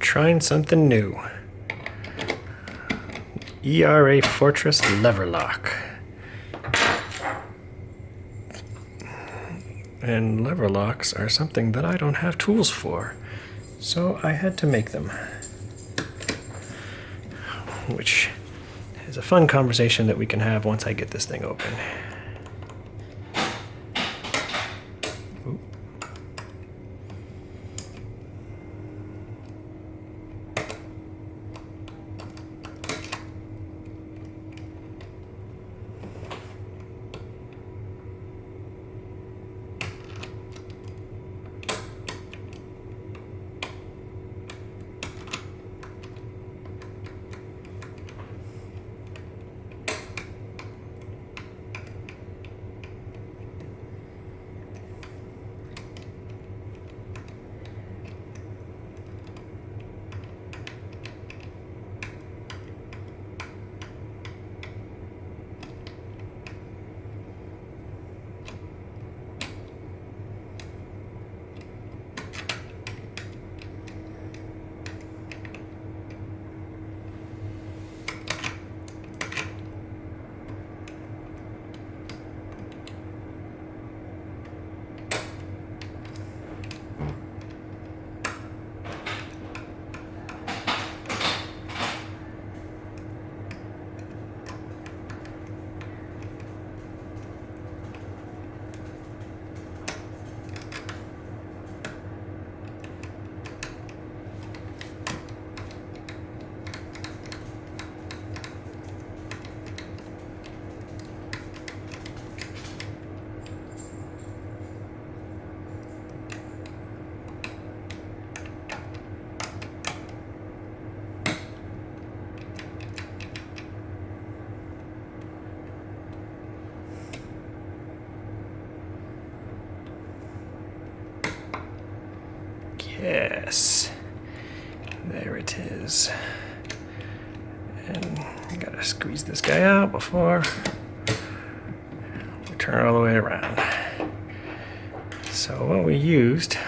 trying something new. ERA Fortress lever lock. And lever locks are something that I don't have tools for, so I had to make them. Which is a fun conversation that we can have once I get this thing open. Ooh. Yes, there it is. And I gotta squeeze this guy out before we turn it all the way around. So what we used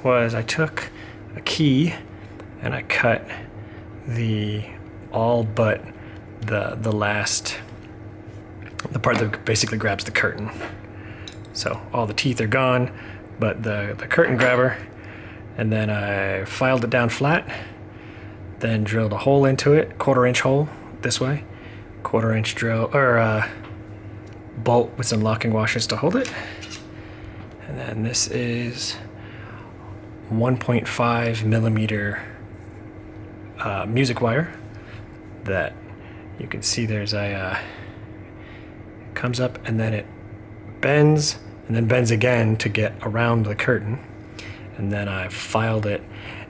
was I took a key and I cut the all but the last, the part that basically grabs the curtain. So all the teeth are gone, but the curtain grabber. And then I filed it down flat, then drilled a hole into it, 1/4-inch hole this way, 1/4-inch drill, or bolt with some locking washers to hold it. And then this is 1.5 millimeter music wire that you can see there's a, comes up and then it bends and then bends again to get around the curtain. And then I filed it.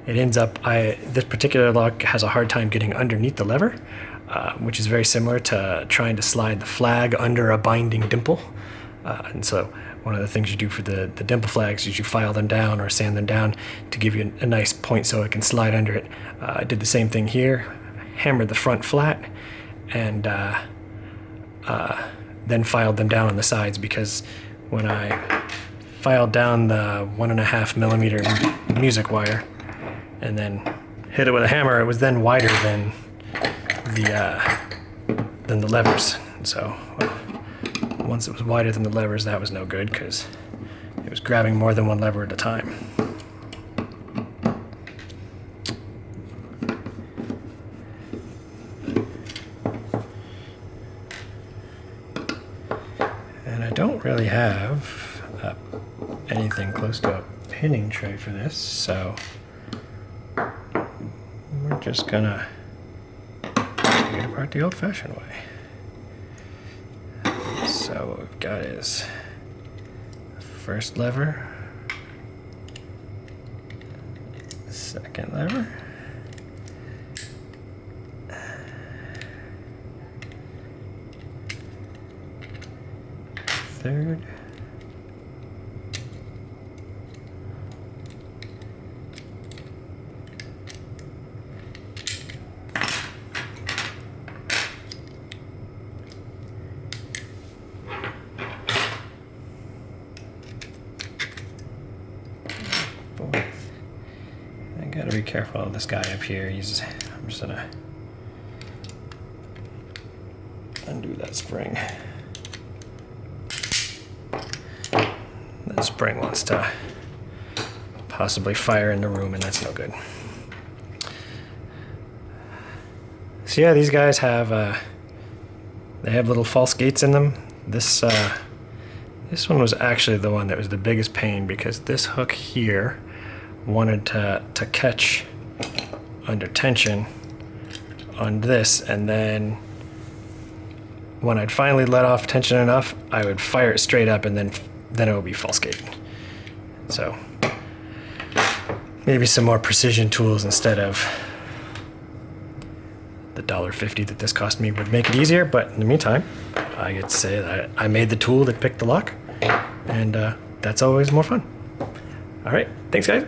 It ends up, this particular lock has a hard time getting underneath the lever, which is very similar to trying to slide the flag under a binding dimple. And so one of the things you do for the dimple flags is you file them down or sand them down to give you a nice point so it can slide under it. I did the same thing here, hammered the front flat, and then filed them down on the sides, because when I filed down the 1.5 millimeter music wire and then hit it with a hammer, it was then wider than the levers. So once it was wider than the levers, that was no good because it was grabbing more than one lever at a time. And I don't really have anything close to a pinning tray for this, so we're just gonna take it apart the old-fashioned way. So what we've got is first lever, second lever, third, careful of this guy up here. I'm just gonna undo that spring. That spring wants to possibly fire in the room, and that's no good. So yeah, these guys have they have little false gates in them. This one was actually the one that was the biggest pain, because this hook here wanted to catch under tension on this, and then when I'd finally let off tension enough, I would fire it straight up, and then it would be false gated. So maybe some more precision tools instead of the $1.50 that this cost me would make it easier, but in the meantime, I get to say that I made the tool that picked the lock, and that's always more fun. All right, thanks guys.